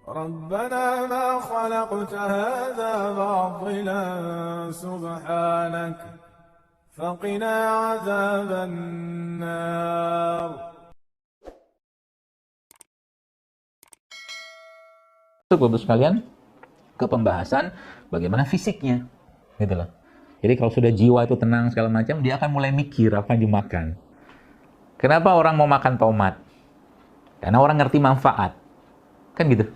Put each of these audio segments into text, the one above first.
ربنا ما خلقت هذا باطلا سبحانك فقنا عذاب النار. Masuk Bapak sekalian ke pembahasan bagaimana fisiknya, gitu loh. Jadi kalau sudah jiwa itu tenang segala macam, dia akan mulai mikir apa yang dimakan. Kenapa orang mau makan tomat? Karena orang ngerti manfaat, kan gitu.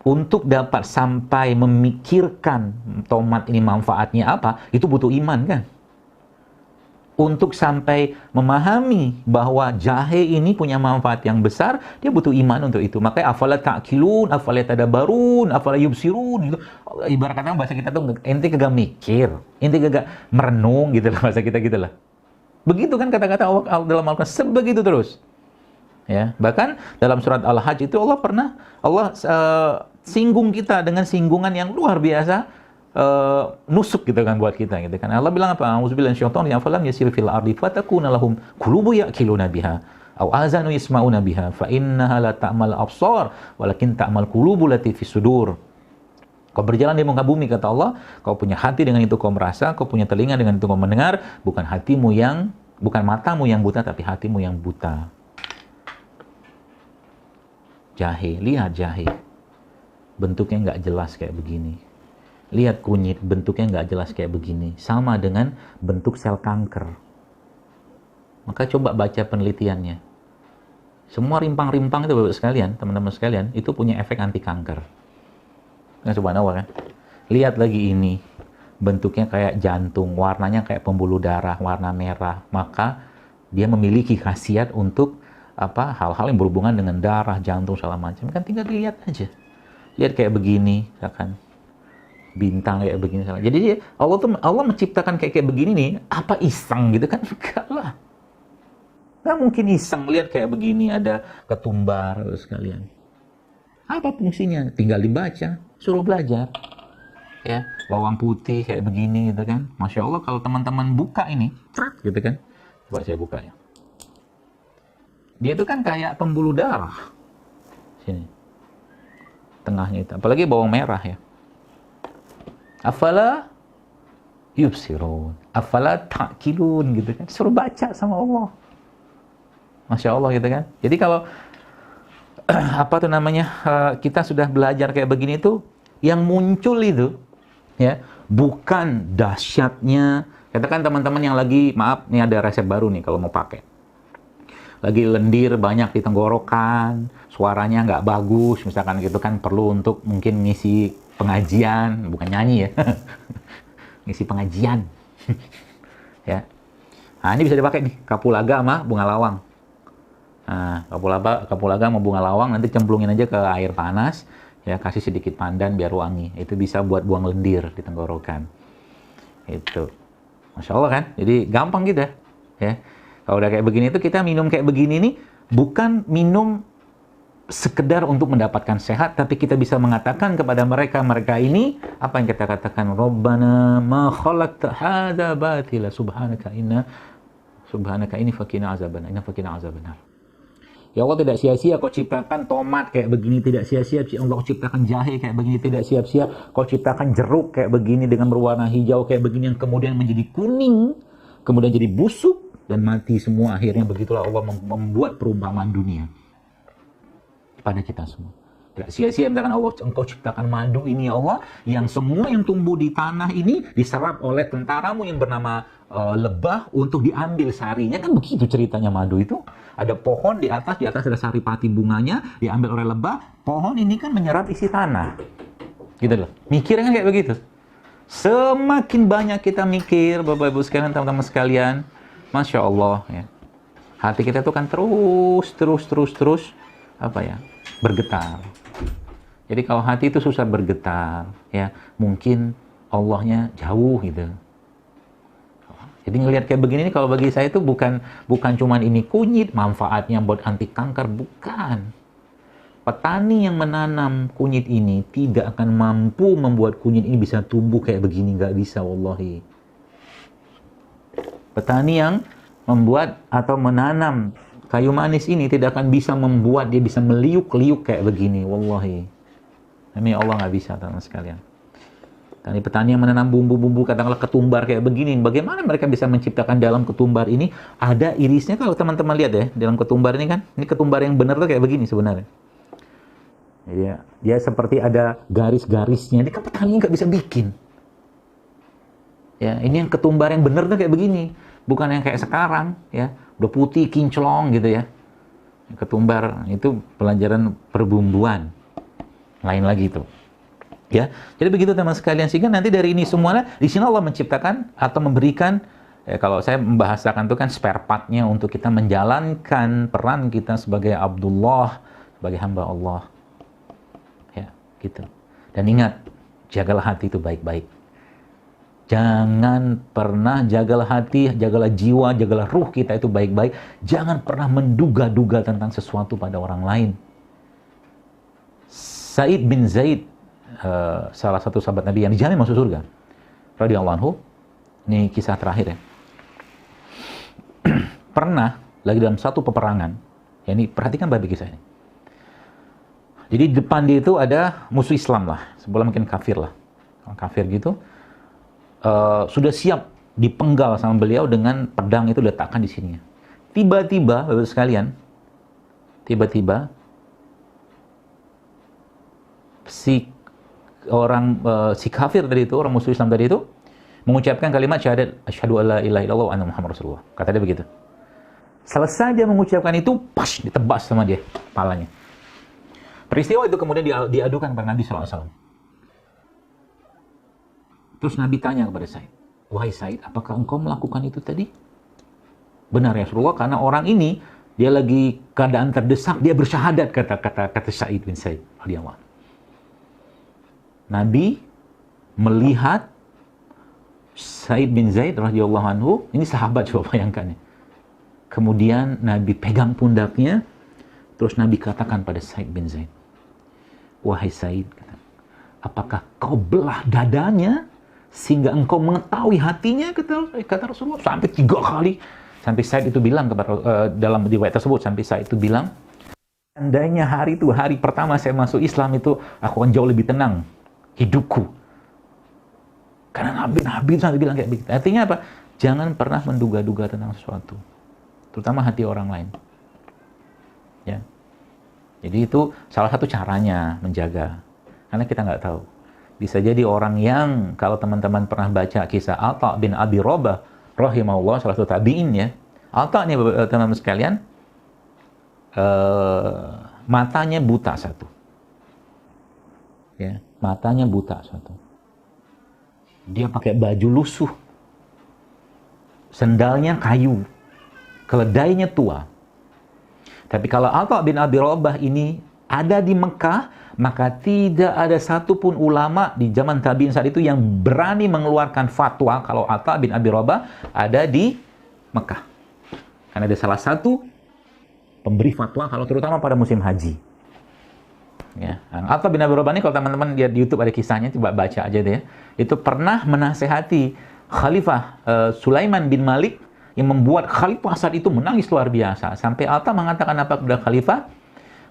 Untuk dapat sampai memikirkan tomat ini manfaatnya apa, itu butuh iman kan? Untuk sampai memahami bahwa jahe ini punya manfaat yang besar, dia butuh iman untuk itu. Makanya afala ta'qilun, afala tadabbarun, afala yubsirun gitu. Ibarat kata bahasa kita tuh ente kagak mikir, ente kagak merenung gitu lah bahasa kita gitu lah. Begitu kan kata-kata Allah dalam Al-Qur'an, sebegitu terus. Ya, bahkan dalam surat Al-Hajj itu Allah singgung kita dengan singgungan yang luar biasa. Nusuk gitu kan buat kita gitu kan. Allah bilang apa? Auzubillahi minasyaitonir rajim. Afalam yasiru fil ardi fatakuna lahum qulubu ya'qiluna biha aw azanu yasma'una biha fa innaha la ta'mal absar walakin ta'mal qulubu lati fis sudur. Kau berjalan di muka bumi kata Allah, kau punya hati dengan itu kau merasa, kau punya telinga dengan itu kau mendengar, bukan matamu yang buta tapi hatimu yang buta. Jahe, lihat jahe. Bentuknya nggak jelas kayak begini. Lihat kunyit, bentuknya nggak jelas kayak begini. Sama dengan bentuk sel kanker. Maka coba baca penelitiannya. Semua rimpang-rimpang itu Bapak sekalian, teman-teman sekalian, itu punya efek anti kanker. Nah, subhanallah kan? Lihat lagi ini. Bentuknya kayak jantung, warnanya kayak pembuluh darah, warna merah. Maka dia memiliki khasiat untuk hal-hal yang berhubungan dengan darah, jantung, segala macam. Kan tinggal dilihat aja. Lihat kayak begini, kan? Bintang kayak begini. Jadi Allah menciptakan kayak begini nih, apa iseng gitu kan? Enggak lah. Nggak mungkin iseng lihat kayak begini ada ketumbar sekalian. Apa fungsinya? Tinggal dibaca, suruh belajar. Ya, bawang putih kayak begini gitu kan. Masya Allah kalau teman-teman buka ini, trak gitu kan. Coba saya buka ya. Dia itu kan kayak pembuluh darah. Sini. Tengahnya itu. Apalagi bawang merah ya. Afala yubsirun, afala ta'qilun gitu kan. Suruh baca sama Allah. Masya Allah gitu kan. Jadi kalau kita sudah belajar kayak begini tuh, yang muncul itu ya bukan dahsyatnya. Katakan teman-teman yang lagi, maaf nih ada resep baru nih kalau mau pakai. Lagi lendir banyak di tenggorokan, suaranya nggak bagus, misalkan gitu kan, perlu untuk mungkin ngisi pengajian, bukan nyanyi ya, ngisi pengajian, ya. Nah ini bisa dipakai nih, kapulaga sama bunga lawang. Nah, kapulaga sama bunga lawang nanti cemplungin aja ke air panas, ya kasih sedikit pandan biar wangi. Itu bisa buat buang lendir di tenggorokan. Itu, masya Allah kan? Jadi gampang gitu ya. Kalau udah kayak begini tuh kita minum kayak begini nih, bukan minum sekedar untuk mendapatkan sehat, tapi kita bisa mengatakan kepada mereka ini, apa yang kita katakan, Rabbana ma khalaqta hadza batila subhanaka inni faqina azabannar. Ya Allah, tidak sia-sia kau ciptakan tomat kayak begini, tidak sia-sia Allah kau ciptakan jahe kayak begini, tidak sia-sia kau ciptakan jeruk kayak begini dengan berwarna hijau kayak begini, yang kemudian menjadi kuning, kemudian jadi busuk dan mati semua. Akhirnya begitulah Allah membuat perumpamaan dunia pada kita semua. Tidak sia-sia misalkan Allah, engkau ciptakan madu ini ya Allah, yang semua yang tumbuh di tanah ini diserap oleh tentaramu yang bernama lebah untuk diambil sarinya. Kan begitu ceritanya madu itu. Ada pohon di atas ada saripati bunganya, diambil oleh lebah. Pohon ini kan menyerap isi tanah. Gitu loh. Mikirnya kan kayak begitu. Semakin banyak kita mikir, Bapak Ibu sekalian, teman-teman sekalian, Masya Allah ya. Hati kita itu kan terus bergetar. Jadi kalau hati itu susah bergetar, ya mungkin Allahnya jauh gitu. Jadi ngelihat kayak begini nih, kalau bagi saya itu bukan cuman ini kunyit, manfaatnya buat anti kanker, bukan. Petani yang menanam kunyit ini tidak akan mampu membuat kunyit ini bisa tumbuh kayak begini, nggak bisa, wallahi. Petani yang membuat atau menanam kayu manis ini tidak akan bisa membuat dia bisa meliuk-liuk kayak begini. Wallahi. Demi Allah nggak bisa, teman-teman sekalian. Tani petani yang menanam bumbu-bumbu katakanlah ketumbar kayak begini, bagaimana mereka bisa menciptakan dalam ketumbar ini ada irisnya? Kalau teman-teman lihat ya, dalam ketumbar ini kan, ini ketumbar yang benar tuh kayak begini sebenarnya. Ya, dia seperti ada garis-garisnya. Ini kan petani nggak bisa bikin. Ya, ini yang ketumbar yang benar tuh kayak begini, bukan yang kayak sekarang ya, udah putih kinclong gitu ya. Ketumbar itu pelajaran perbumbuan lain lagi tuh. Ya, jadi begitu teman sekalian, sehingga nanti dari ini semuanya di sini Allah menciptakan atau memberikan, kalau saya membahasakan itu kan spare part-nya untuk kita menjalankan peran kita sebagai Abdullah, sebagai hamba Allah. Ya, gitu. Dan ingat, jagalah hati itu baik-baik. Jangan pernah jagalah hati, jagalah jiwa, jagalah ruh kita itu baik-baik. Jangan pernah menduga-duga tentang sesuatu pada orang lain. Sa'id bin Zaid, salah satu sahabat Nabi yang dijamin masuk surga, radhiyallahu anhu, ini kisah terakhir ya. Pernah lagi dalam satu peperangan, ya ini perhatikan baik kisah ini. Jadi di depan dia itu ada musuh Islam lah, sebelah mungkin kafir lah, kafir gitu, sudah siap dipenggal sama beliau dengan pedang itu diletakkan di sininya. Tiba-tiba, bapak sekalian, tiba-tiba si kafir tadi itu, orang musuh Islam tadi itu mengucapkan kalimat syahadat asyhadu alla ilaha illallah wa anna muhammad rasulullah. Kata dia begitu. Selesai dia mengucapkan itu, pas ditebas sama dia kepalanya. Peristiwa itu kemudian diadukan kepada Nabi SAW. Terus Nabi tanya kepada Said, "Wahai Said, apakah engkau melakukan itu tadi?" "Benar ya Rasulullah, karena orang ini dia lagi keadaan terdesak, dia bersyahadat," kata Said bin Said radhiyallahu anhu. Nabi melihat Said bin Zaid radhiyallahu anhu, ini sahabat, coba bayangkan ya. Kemudian Nabi pegang pundaknya, terus Nabi katakan pada Said bin Zaid, "Wahai Said, apakah kau belah dadanya sehingga engkau mengetahui hatinya?" kata Rasulullah. Sampai 3 kali. Sampai Said itu bilang kepada dalam riwayat tersebut, sampai Said itu bilang, "Andainya hari itu, hari pertama saya masuk Islam itu, aku akan jauh lebih tenang hidupku." Karena Nabi sampai bilang kayak begitu. Artinya apa? Jangan pernah menduga-duga tentang sesuatu, terutama hati orang lain. Ya. Jadi itu salah satu caranya menjaga. Karena kita nggak tahu. Bisa jadi orang yang, kalau teman-teman pernah baca kisah Atha bin Abi Rabah rahimahullah, salah satu tabi'in ya. Atha nih teman-teman sekalian, matanya buta satu. Ya, matanya buta satu. Dia pakai baju lusuh, sendalnya kayu, keledainya tua. Tapi kalau Atha bin Abi Rabah ini ada di Mekah, maka tidak ada satupun ulama di zaman tabi'in saat itu yang berani mengeluarkan fatwa kalau Atha bin Abi Rabah ada di Mekah. Karena ada salah satu pemberi fatwa kalau terutama pada musim haji. Ya, Atha bin Abi Rabah ini kalau teman-teman lihat di YouTube ada kisahnya, coba baca aja deh ya. Itu pernah menasehati Khalifah Sulaiman bin Malik yang membuat Khalifah saat itu menangis luar biasa. Sampai Atha mengatakan apa kepada Khalifah?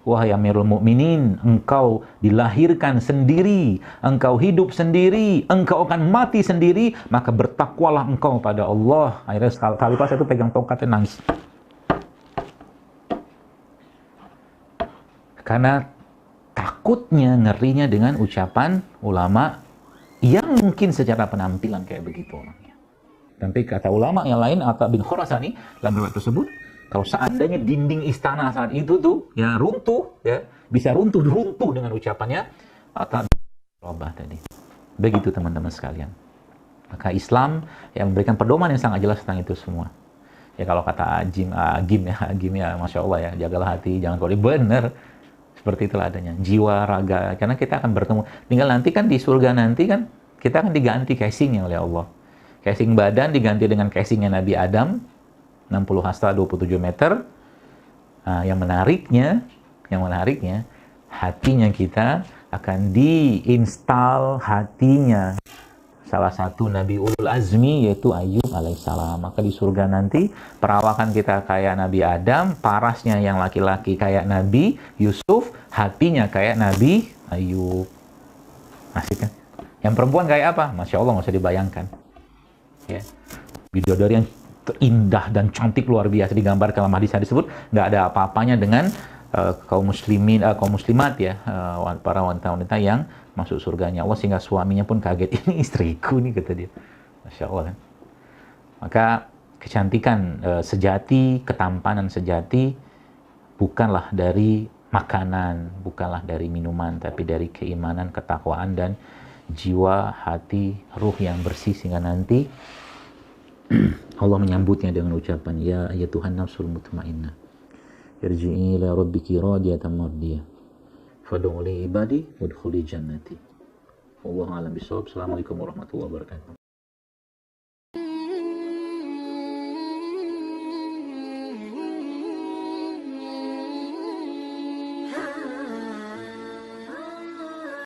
"Wahai Amirul Mukminin, engkau dilahirkan sendiri, engkau hidup sendiri, engkau akan mati sendiri, maka bertakwalah engkau pada Allah." Akhirnya Khalifah saat itu pegang tongkatnya nangis. Karena takutnya, ngerinya dengan ucapan ulama yang mungkin secara penampilan kayak begitu orangnya. Tapi kata ulama yang lain, Atha bin Khurasani dalam riwayat tersebut, kalau seandainya dinding istana saat itu tuh ya runtuh, ya bisa runtuh dengan ucapannya Atha bin Rabah tadi. Begitu teman-teman sekalian. Maka Islam yang memberikan pedoman yang sangat jelas tentang itu semua. Ya kalau kata Agim ya, Masya Allah ya, jagalah hati, jangan kau bener. Seperti itulah adanya, jiwa, raga, karena kita akan bertemu. Tinggal nanti kan di surga nanti kan, kita akan diganti casingnya oleh Allah. Casing badan diganti dengan casingnya Nabi Adam, 60 hasta 27 meter. Nah, yang menariknya, hatinya kita akan diinstal hatinya salah satu Nabi Ulul Azmi, yaitu Ayub alaihissalam. Maka di surga nanti perawakan kita kayak Nabi Adam, parasnya yang laki-laki kayak Nabi Yusuf, hatinya kayak Nabi Ayub. Asik kan? Yang perempuan kayak apa? Masya Allah, nggak usah dibayangkan. Ya. Bidadari yang indah dan cantik luar biasa digambarkan dalam hadis disebut, nggak ada apa-apanya dengan kaum muslimat ya, para wanita-wanita yang masuk surganya Allah, sehingga suaminya pun kaget, ini istriku nih, kata dia. Masya Allah kan? Maka kecantikan sejati, ketampanan sejati bukanlah dari makanan, bukanlah dari minuman, tapi dari keimanan, ketakwaan, dan jiwa, hati, ruh yang bersih, sehingga nanti Allah menyambutnya dengan ucapan, ya ayyatuhan nafsul mutmainnah irji'i ila rabbiki radiyatan mardiyah fad'u li ibadi wadkhuli jannati. Wallahu a'lam bishawab. Assalamualaikum warahmatullahi wabarakatuh.